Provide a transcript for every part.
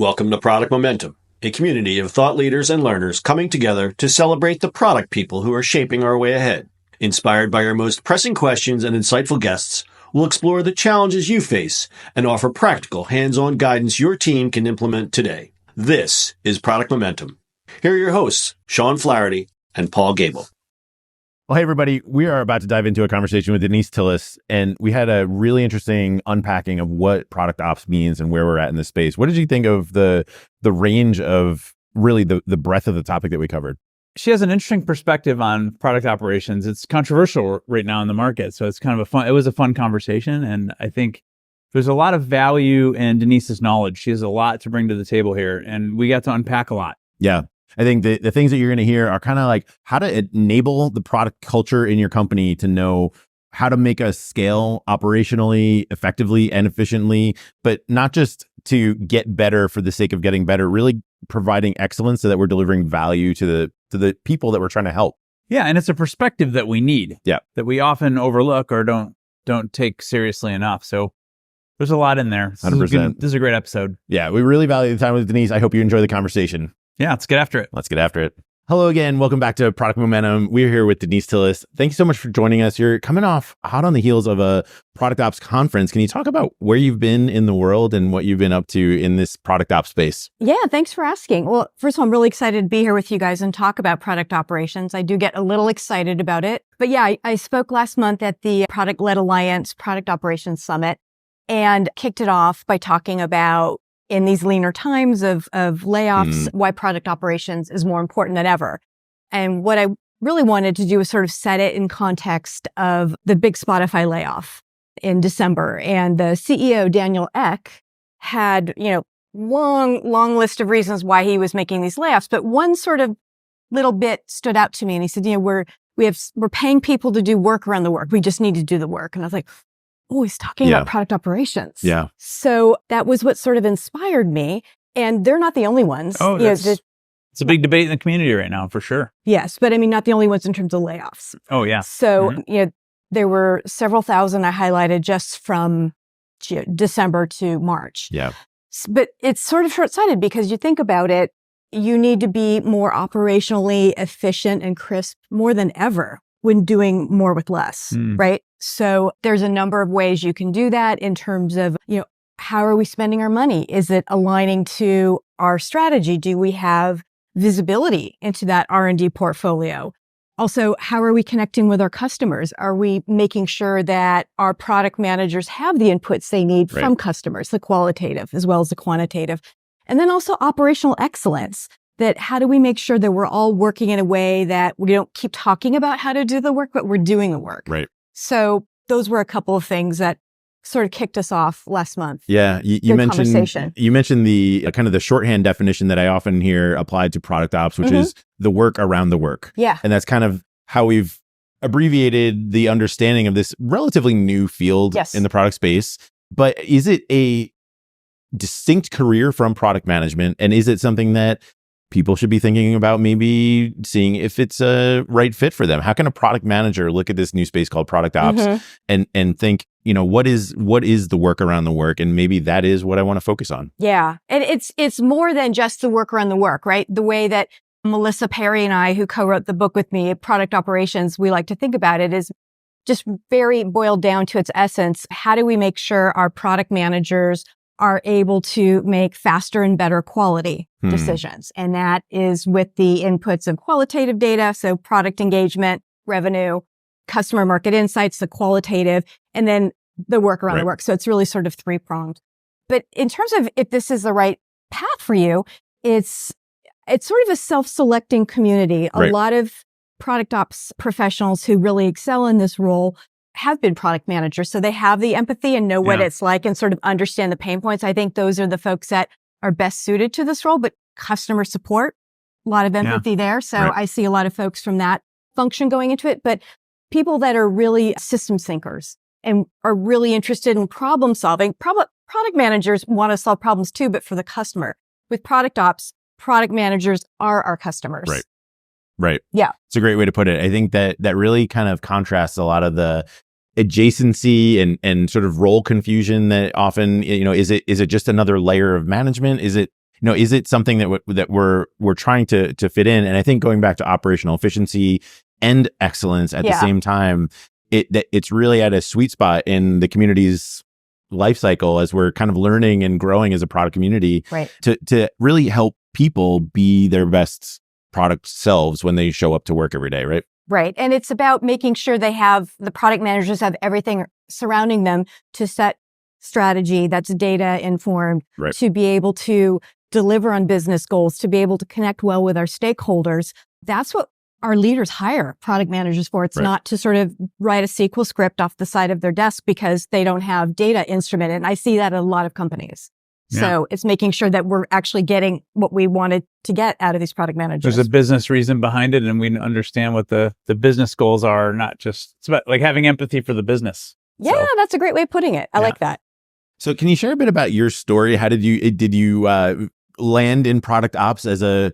Welcome to Product Momentum, a community of thought leaders and learners coming together to celebrate the product people who are shaping our way ahead. Inspired by our most pressing questions and insightful guests, we'll explore the challenges you face and offer practical, hands-on guidance your team can implement today. This is Product Momentum. Here are your hosts, Sean Flaherty and Paul Gable. Well, hey, everybody. We are about to dive into a conversation with Denise Tilles, and we had a really interesting unpacking of what product ops means and where we're at in this space. What did you think of the range of really the breadth of the topic that we covered? She has an interesting perspective on product operations. It's controversial right now in the market, so it's kind of it was a fun conversation, and I think there's a lot of value in Denise's knowledge. She has a lot to bring to the table here, and we got to unpack a lot. Yeah. I think the things that you're going to hear are kind of like how to enable the product culture in your company to know how to make us scale operationally, effectively, and efficiently, but not just to get better for the sake of getting better, really providing excellence so that we're delivering value to the people that we're trying to help. Yeah, and it's a perspective that we need. Yeah. That we often overlook or don't take seriously enough. So there's a lot in there. 100%. This is a great episode. Yeah, we really value the time with Denise. I hope you enjoy the conversation. Yeah, let's get after it. Let's get after it. Hello again. Welcome back to Product Momentum. We're here with Denise Tilles. Thank you so much for joining us. You're coming off hot on the heels of a product ops conference. Can you talk about where you've been in the world and what you've been up to in this product ops space? Yeah, thanks for asking. Well, first of all, I'm really excited to be here with you guys and talk about product operations. I do get a little excited about it. But yeah, I spoke last month at the Product-Led Alliance Product Operations Summit and kicked it off by talking about in these leaner times of layoffs, why product operations is more important than ever. And what I really wanted to do was sort of set it in context of the big Spotify layoff in December. And the CEO, Daniel Ek, had, long list of reasons why he was making these layoffs. But one sort of little bit stood out to me. And he said, we're paying people to do work around the work. We just need to do the work. And I was like, oh, he's talking about product operations. Yeah. So that was what sort of inspired me. And they're not the only ones. Oh, it's a big debate in the community right now, for sure. Yes. But I mean, not the only ones in terms of layoffs. Oh, yeah. So, there were several thousand I highlighted just from December to March. Yeah. But it's sort of short-sighted because you think about it, you need to be more operationally efficient and crisp more than ever when doing more with less, right? So there's a number of ways you can do that in terms of, how are we spending our money? Is it aligning to our strategy? Do we have visibility into that R&D portfolio? Also, how are we connecting with our customers? Are we making sure that our product managers have the inputs they need from customers, the qualitative as well as the quantitative? And then also operational excellence. That how do we make sure that we're all working in a way that we don't keep talking about how to do the work, but we're doing the work. Right. So those were a couple of things that sort of kicked us off last month. Yeah. You mentioned the kind of the shorthand definition that I often hear applied to product ops, which is the work around the work. Yeah. And that's kind of how we've abbreviated the understanding of this relatively new field in the product space. But is it a distinct career from product management? And is it something that people should be thinking about maybe seeing if it's a right fit for them? How can a product manager look at this new space called product ops and think, what is the work around the work? And maybe that is what I want to focus on. Yeah. And it's more than just the work around the work, right? The way that Melissa Perry and I, who co-wrote the book with me, Product Operations, we like to think about it is just very boiled down to its essence. How do we make sure our product managers are able to make faster and better quality decisions? And that is with the inputs of qualitative data. So product engagement, revenue, customer market insights, the qualitative, and then the work around the work. So it's really sort of three-pronged. But in terms of if this is the right path for you, it's sort of a self-selecting community. A lot of product ops professionals who really excel in this role have been product managers. So they have the empathy and know what it's like and sort of understand the pain points. I think those are the folks that are best suited to this role, but customer support, a lot of empathy there. So I see a lot of folks from that function going into it, but people that are really systems thinkers and are really interested in problem solving. Product managers want to solve problems too, but for the customer. With product ops, product managers are our customers. Right. Yeah. It's a great way to put it. I think that really kind of contrasts a lot of the adjacency and sort of role confusion that often, is it just another layer of management? Is it is it something that we're trying to fit in? And I think going back to operational efficiency and excellence at the same time, it's really at a sweet spot in the community's life cycle as we're kind of learning and growing as a product community, to really help people be their best product selves when they show up to work every day, right? Right. And it's about making sure the product managers have everything surrounding them to set strategy that's data informed, to be able to deliver on business goals, to be able to connect well with our stakeholders. That's what our leaders hire product managers for. It's not to sort of write a SQL script off the side of their desk because they don't have data instrumented. And I see that in a lot of companies. So it's making sure that we're actually getting what we wanted to get out of these product managers. There's a business reason behind it, and we understand what the business goals are, not just, it's about like having empathy for the business. Yeah, that's a great way of putting it. I like that. So can you share a bit about your story? How did you land in product ops as a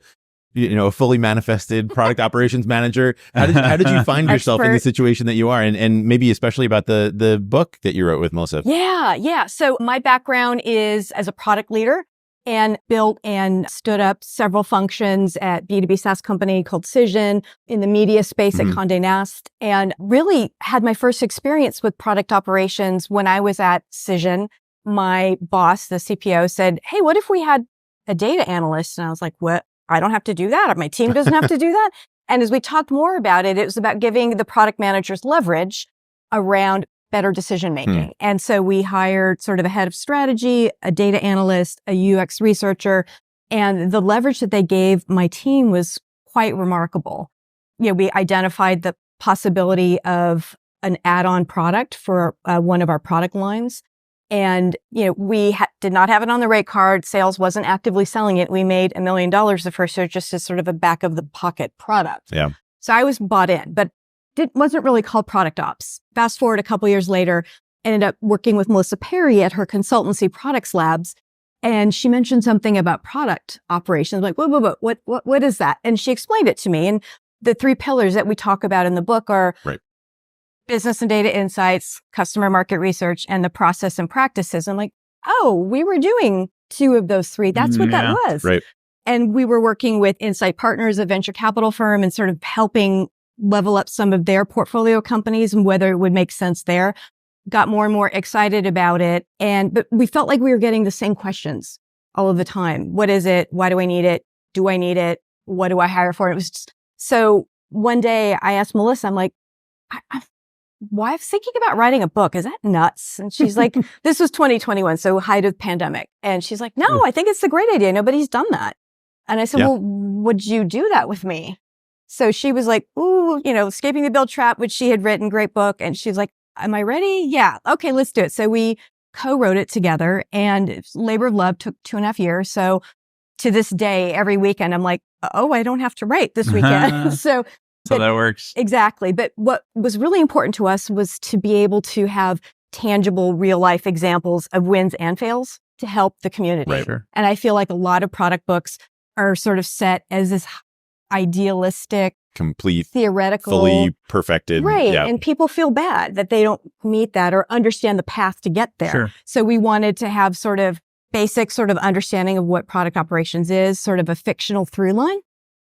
fully manifested product operations manager? How did you find yourself in the situation that you are, and maybe especially about the book that you wrote with Melissa? Yeah. So my background is as a product leader, and built and stood up several functions at B2B SaaS company called Cision, in the media space at Condé Nast, and really had my first experience with product operations when I was at Cision. My boss, the CPO, said, "Hey, what if we had a data analyst?" And I was like, "What? I don't have to do that. My team doesn't have to do that." And as we talked more about it, it was about giving the product managers leverage around better decision making. And so we hired sort of a head of strategy, a data analyst, a UX researcher, and the leverage that they gave my team was quite remarkable. We identified the possibility of an add-on product for one of our product lines. And, we did not have it on the rate card. Sales wasn't actively selling it. We made $1 million the first year just as sort of a back of the pocket product. Yeah. So I was bought in, but it wasn't really called product ops. Fast forward a couple years later, ended up working with Melissa Perry at her consultancy Products Labs. And she mentioned something about product operations. I'm like, whoa, what is that? And she explained it to me. And the 3 pillars that we talk about in the book are business and data insights, customer market research, and the process and practices. I'm like, oh, we were doing 2 of those 3. That's what that was. Right. And we were working with Insight Partners, a venture capital firm, and sort of helping level up some of their portfolio companies and whether it would make sense there. Got more and more excited about it. But we felt like we were getting the same questions all of the time. What is it? Why do I need it? Do I need it? What do I hire for? It was just, so one day I asked Melissa, I'm like, why I'm thinking about writing a book. Is that nuts? And she's like, this was 2021, so height of pandemic. And she's like, no, I think it's a great idea. Nobody's done that. And I said, well, would you do that with me? So she was like, ooh, Escaping the Build Trap, which she had written, great book. And she's like, am I ready? Yeah. Okay, let's do it. So we co-wrote it together, and labor of love took 2.5 years. So to this day, every weekend, I'm like, oh, I don't have to write this weekend. So that works. Exactly. But what was really important to us was to be able to have tangible real life examples of wins and fails to help the community. Right. And I feel like a lot of product books are sort of set as this idealistic, complete, theoretical, fully perfected. Right. Yeah. And people feel bad that they don't meet that or understand the path to get there. Sure. So we wanted to have sort of basic sort of understanding of what product operations is, sort of a fictional through line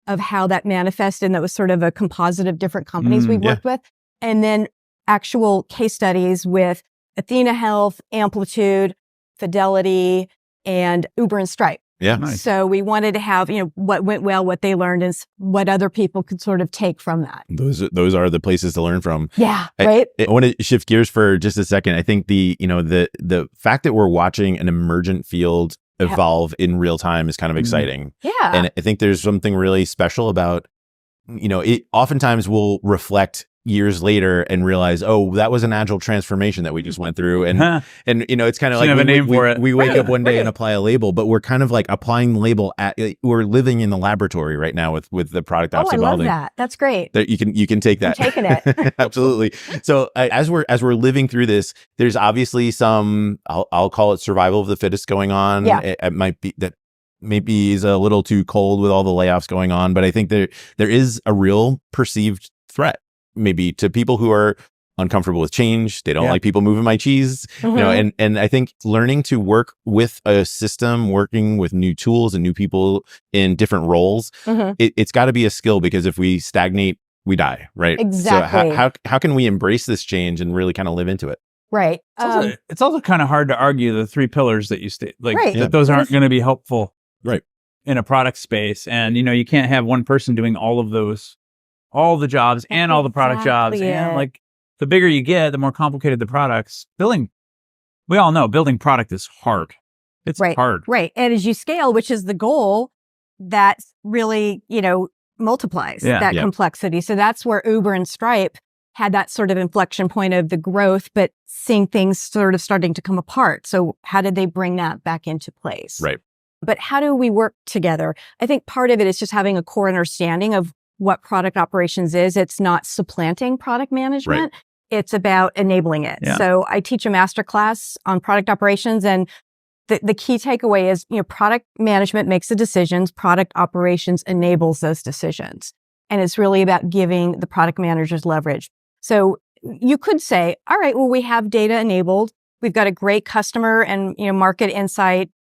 of how that manifests. And that was sort of a composite of different companies we worked with. And then actual case studies with Athena Health, Amplitude, Fidelity, and Uber and Stripe. Yeah. Nice. So we wanted to have, what went well, what they learned, and what other people could sort of take from that. Those are the places to learn from. Yeah. Right. I want to shift gears for just a second. I think the fact that we're watching an emergent field evolve in real time is kind of exciting. Yeah. And I think there's something really special about, it oftentimes will reflect years later and realize, oh, that was an agile transformation that we just went through. And it's kind of like have a name for it. We wake up one day and apply a label, but we're kind of like applying the label we're living in the laboratory right now with the product ops evolving. I love that. That's great. That you can take that. I'm taking it. Absolutely. So as we're living through this, there's obviously some, I'll call it survival of the fittest going on. Yeah. It might be that maybe is a little too cold with all the layoffs going on, but I think there is a real perceived threat maybe to people who are uncomfortable with change. They don't like people moving my cheese, and I think learning to work with a system, working with new tools and new people in different roles, it's got to be a skill, because if we stagnate, we die, right? Exactly. So how can we embrace this change and really kind of live into it? Right. It's also kind of hard to argue the 3 pillars that you state, that those aren't going to be helpful, right, in a product space. And you can't have one person doing all of those, all the jobs and all the product jobs. And the bigger you get, the more complicated the products. We all know building product is hard. It's hard. Right. And as you scale, which is the goal, that really, multiplies that complexity. So that's where Uber and Stripe had that sort of inflection point of the growth, but seeing things sort of starting to come apart. So how did they bring that back into place? Right. But how do we work together? I think part of it is just having a core understanding of what product operations is. It's not supplanting product management. Right. It's about enabling it. Yeah. So I teach a masterclass on product operations, and the key takeaway is, product management makes the decisions, product operations enables those decisions. And it's really about giving the product managers leverage. So you could say, all right, well, we have data enabled. We've got a great customer and, market insight,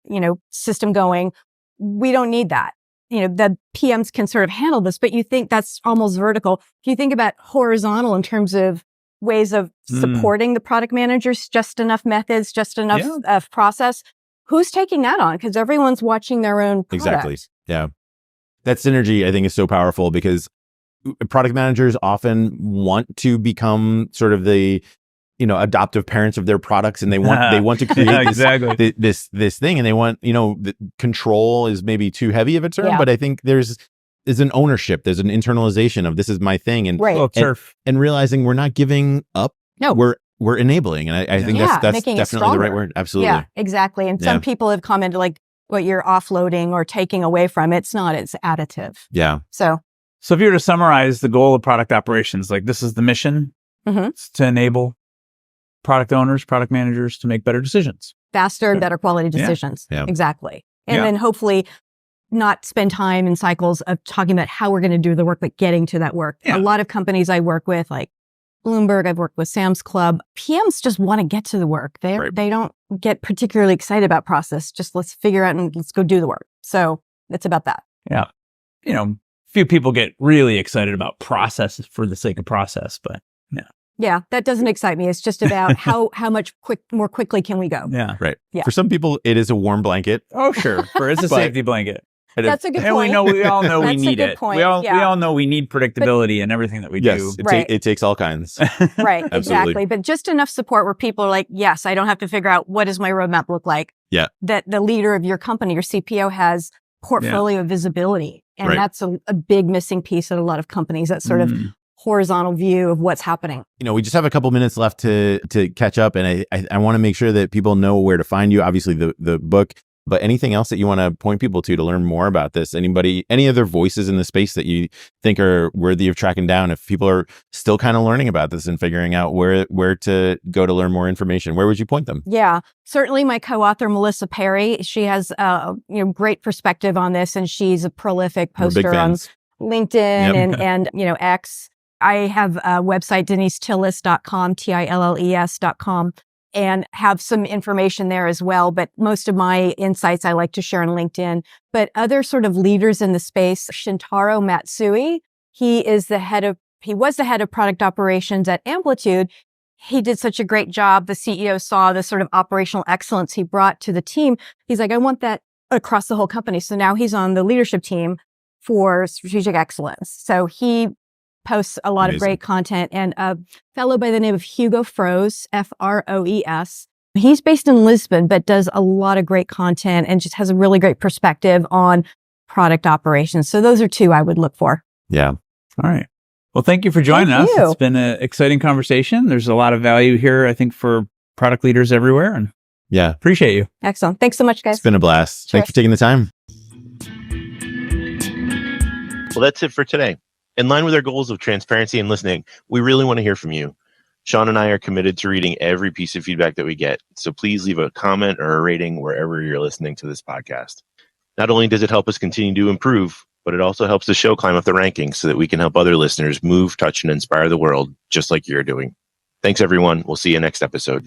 system going. We don't need that. The PMs can sort of handle this, but you think that's almost vertical. If you think about horizontal in terms of ways of supporting the product managers, just enough methods, just enough of process, who's taking that on? Because everyone's watching their own product. Exactly. Yeah. That synergy, I think, is so powerful, because product managers often want to become sort of the, adoptive parents of their products, and they want to create this thing, and they want, the control is maybe too heavy of a term, but I think there's an ownership, there's an internalization of this is my thing, and and realizing we're not giving up. No, we're enabling, and I think that's definitely the right word. Absolutely. Yeah, exactly. And some people have commented what you're offloading or taking away from. It's not, it's additive. Yeah. So if you were to summarize the goal of product operations, this is the mission, it's to enable product owners, product managers to make better decisions. Faster and better quality decisions. Yeah. Exactly. And then hopefully not spend time in cycles of talking about how we're going to do the work, but getting to that work. Yeah. A lot of companies I work with, like Bloomberg, I've worked with Sam's Club, PMs just want to get to the work. They don't get particularly excited about process. Just let's figure out and let's go do the work. So it's about that. Yeah. Few people get really excited about processes for the sake of process, but yeah, that doesn't excite me. It's just about how much more quickly can we go? Yeah. Right. Yeah. For some people, it is a warm blanket. Oh, sure. It's a safety blanket. That's a good point. And we all know we need it. We all know we need predictability in everything that we do. It takes all kinds. Right. Exactly. But just enough support where people are like, yes, I don't have to figure out what does my roadmap look like. Yeah. That the leader of your company, your CPO, has portfolio visibility. And that's a big missing piece at a lot of companies, that sort of horizontal view of what's happening. We just have a couple minutes left to catch up, and I want to make sure that people know where to find you. Obviously the book, but anything else that you want to point people to learn more about this? Any other voices in the space that you think are worthy of tracking down? If people are still kind of learning about this and figuring out where to go to learn more information, where would you point them? Yeah, certainly my co-author, Melissa Perry, she has great perspective on this, and she's a prolific poster on LinkedIn and X. I have a website, DeniseTilles.com, TILLES.com, and have some information there as well. But most of my insights I like to share on LinkedIn. But other sort of leaders in the space, Shintaro Matsui, he was the head of product operations at Amplitude. He did such a great job. The CEO saw the sort of operational excellence he brought to the team. He's like, I want that across the whole company. So now he's on the leadership team for strategic excellence. So he posts a lot of great content, and a fellow by the name of Hugo Froes, Froes. He's based in Lisbon, but does a lot of great content and just has a really great perspective on product operations. So those are two I would look for. Yeah. All right. Well, thank you for joining us. It's been an exciting conversation. There's a lot of value here, I think, for product leaders everywhere. And appreciate you. Excellent. Thanks so much, guys. It's been a blast. Cheers. Thanks for taking the time. Well, that's it for today. In line with our goals of transparency and listening, we really want to hear from you. Sean and I are committed to reading every piece of feedback that we get, so please leave a comment or a rating wherever you're listening to this podcast. Not only does it help us continue to improve, but it also helps the show climb up the rankings so that we can help other listeners move, touch, and inspire the world just like you're doing. Thanks, everyone. We'll see you next episode.